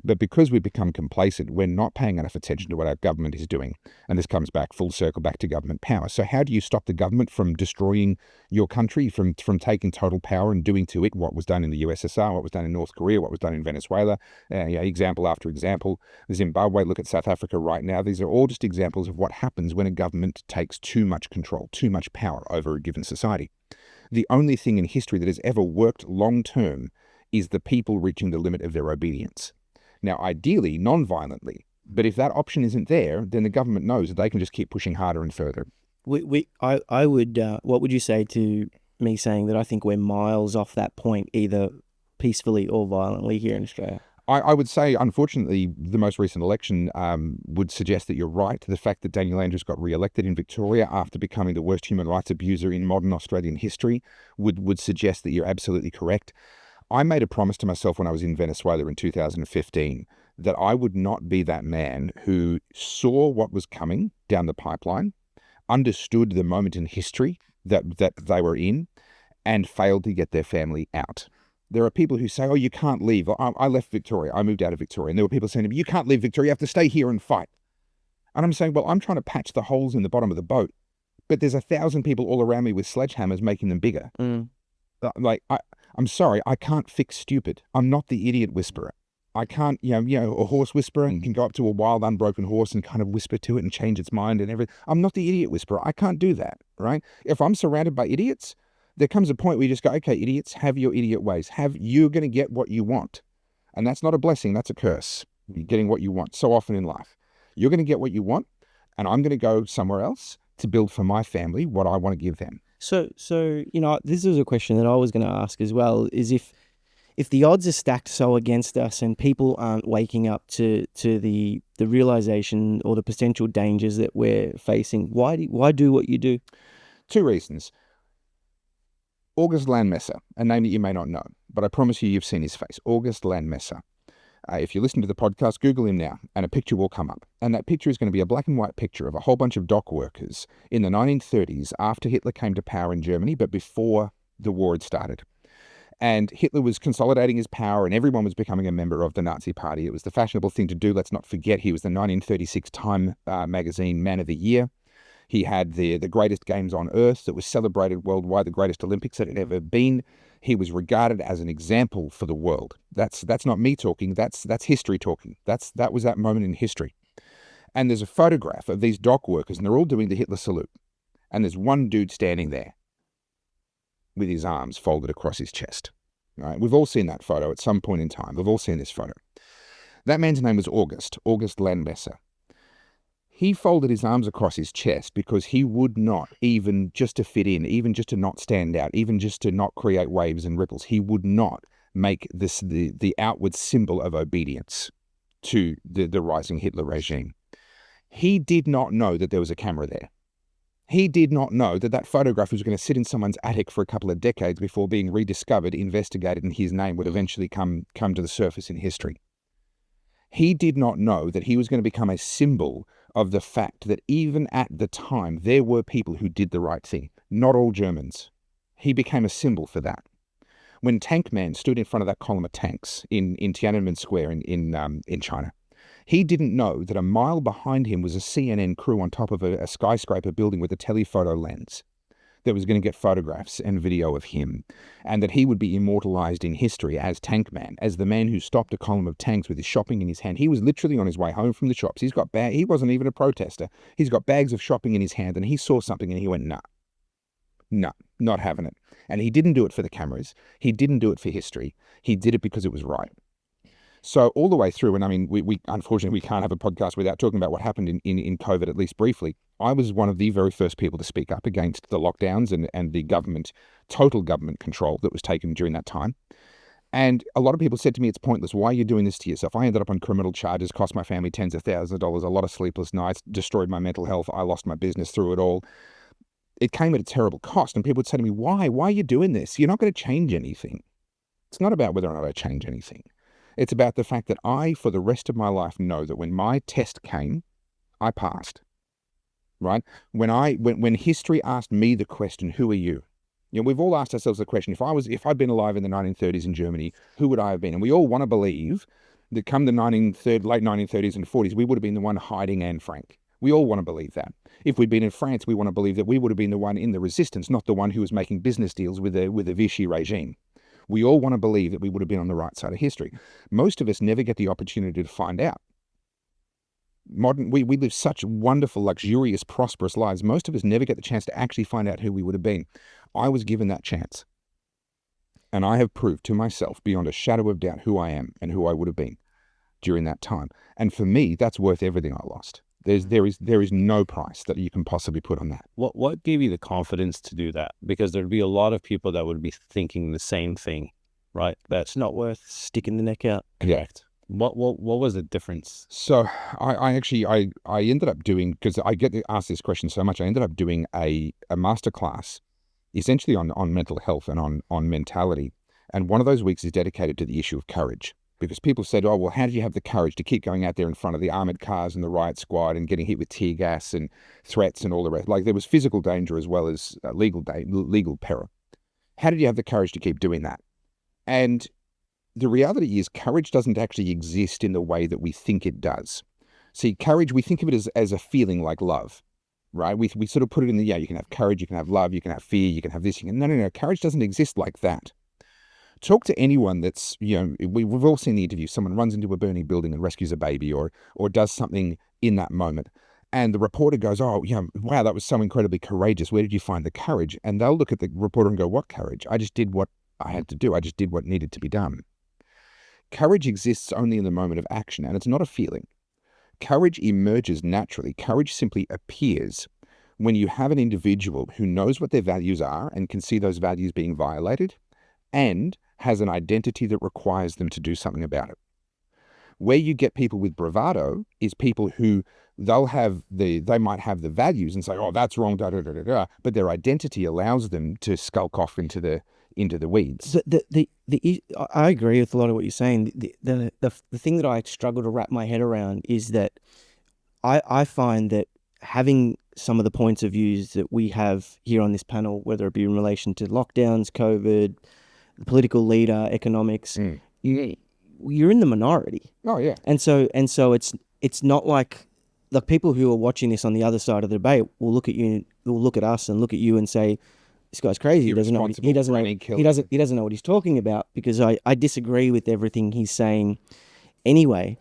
But because we've become complacent, we're not paying enough attention to what our government is doing. And this comes back full circle back to government power. So how do you stop the government from destroying your country, from taking total power and doing to it what was done in the USSR, what was done in North Korea, what was done in Venezuela, example after example. Zimbabwe, look at South Africa right now. These are all just examples of what happens when a government takes too much control, too much power over a given society. The only thing in history that has ever worked long term is the people reaching the limit of their obedience. Now, ideally, non-violently, but if that option isn't there, then the government knows that they can just keep pushing harder and further. I would, what would you say to me saying that I think we're miles off that point, either peacefully or violently here in Australia? I would say, unfortunately, the most recent election would suggest that you're right. The fact that Daniel Andrews got re-elected in Victoria after becoming the worst human rights abuser in modern Australian history would suggest that you're absolutely correct. I made a promise to myself when I was in Venezuela in 2015 that I would not be that man who saw what was coming down the pipeline, understood the moment in history that they were in, and failed to get their family out. There are people who say, oh, you can't leave. I left Victoria. I moved out of Victoria. And there were people saying to me, you can't leave Victoria. You have to stay here and fight. And I'm saying, well, I'm trying to patch the holes in the bottom of the boat. But there's 1,000 people all around me with sledgehammers making them bigger. I'm sorry, I can't fix stupid. I'm not the idiot whisperer. I can't, a horse whisperer and can go up to a wild, unbroken horse and kind of whisper to it and change its mind and everything. I'm not the idiot whisperer. I can't do that, right? If I'm surrounded by idiots, there comes a point where you just go, okay, idiots, have your idiot ways. You're going to get what you want. And that's not a blessing, that's a curse. You're getting what you want so often in life. You're going to get what you want, and I'm going to go somewhere else to build for my family what I want to give them. So this is a question that I was going to ask as well, is if the odds are stacked so against us and people aren't waking up to the realization or the potential dangers that we're facing, why do what you do? Two reasons. August Landmesser, a name that you may not know, but I promise you've seen his face. August Landmesser. If you listen to the podcast, Google him now, and a picture will come up. And that picture is going to be a black and white picture of a whole bunch of dock workers in the 1930s after Hitler came to power in Germany, but before the war had started. And Hitler was consolidating his power, and everyone was becoming a member of the Nazi Party. It was the fashionable thing to do. Let's not forget, he was the 1936 Time magazine Man of the Year. He had the greatest games on earth that was celebrated worldwide, the greatest Olympics that had ever been. He was regarded as an example for the world. That's not me talking. That's history talking. That was that moment in history. And there's a photograph of these dock workers, and they're all doing the Hitler salute. And there's one dude standing there with his arms folded across his chest. Right? We've all seen that photo at some point in time. We've all seen this photo. That man's name was August Landmesser. He folded his arms across his chest because he would not, even just to fit in, even just to not stand out, even just to not create waves and ripples, he would not make this the outward symbol of obedience to the rising Hitler regime. He did not know that there was a camera there. He did not know that photograph was going to sit in someone's attic for a couple of decades before being rediscovered, investigated, and his name would eventually come to the surface in history. He did not know that he was going to become a symbol of the fact that even at the time, there were people who did the right thing. Not all Germans. He became a symbol for that. When Tank Man stood in front of that column of tanks in Tiananmen Square in China, he didn't know that a mile behind him was a CNN crew on top of a skyscraper building with a telephoto lens that was going to get photographs and video of him, and that he would be immortalized in history as Tank Man, as the man who stopped a column of tanks with his shopping in his hand. He was literally on his way home from the shops. He wasn't even a protester. He's got bags of shopping in his hand, and he saw something and he went, nah, not having it. And he didn't do it for the cameras. He didn't do it for history. He did it because it was right. So all the way through, and I mean, we unfortunately, we can't have a podcast without talking about what happened in COVID, at least briefly. I was one of the very first people to speak up against the lockdowns and the total government control that was taken during that time. And a lot of people said to me, it's pointless. Why are you doing this to yourself? I ended up on criminal charges, cost my family tens of thousands of dollars, a lot of sleepless nights, destroyed my mental health. I lost my business through it all. It came at a terrible cost. And people would say to me, why? Why are you doing this? You're not going to change anything. It's not about whether or not I change anything. It's about the fact that I, for the rest of my life, know that when my test came, I passed. Right? When history asked me the question, who are you? You know, we've all asked ourselves the question, if I'd been alive in the 1930s in Germany, who would I have been? And we all want to believe that come the late 1930s and 40s, we would have been the one hiding Anne Frank. We all want to believe that. If we'd been in France, we want to believe that we would have been the one in the resistance, not the one who was making business deals with the Vichy regime. We all want to believe that we would have been on the right side of history. Most of us never get the opportunity to find out. We live such wonderful, luxurious, prosperous lives. Most of us never get the chance to actually find out who we would have been. I was given that chance. And I have proved to myself beyond a shadow of doubt who I am and who I would have been during that time. And for me, that's worth everything I lost. There is no price that you can possibly put on that. What gave you the confidence to do that? Because there'd be a lot of people that would be thinking the same thing, right? It's not worth sticking the neck out. Correct. What was the difference? So I ended up doing, because I get asked this question so much, I ended up doing a masterclass essentially on mental health and on mentality. And one of those weeks is dedicated to the issue of courage. Because people said, oh, well, how did you have the courage to keep going out there in front of the armored cars and the riot squad and getting hit with tear gas and threats and all the rest? Like, there was physical danger as well as legal peril. How did you have the courage to keep doing that? And the reality is courage doesn't actually exist in the way that we think it does. See, courage, we think of it as a feeling like love, right? We sort of put it in you can have courage, you can have love, you can have fear, you can have this. No. Courage doesn't exist like that. Talk to anyone that's, we've all seen the interview. Someone runs into a burning building and rescues a baby or does something in that moment. And the reporter goes, oh, wow, that was so incredibly courageous. Where did you find the courage? And they'll look at the reporter and go, what courage? I just did what I had to do. I just did what needed to be done. Courage exists only in the moment of action, and it's not a feeling. Courage emerges naturally. Courage simply appears when you have an individual who knows what their values are and can see those values being violated and has an identity that requires them to do something about it. Where you get people with bravado is people who they might have the values and say, oh, that's wrong, but their identity allows them to skulk off into the weeds. So I agree with a lot of what you're saying. The thing that I struggle to wrap my head around is that I find that having some of the points of views that we have here on this panel, whether it be in relation to lockdowns, COVID, the political leader, economics, you're in the minority. Oh yeah. And so it's not like the people who are watching this on the other side of the debate will look at you, will look at us and look at you and say, this guy's crazy. He doesn't know what he's talking about, because I disagree with everything he's saying anyway.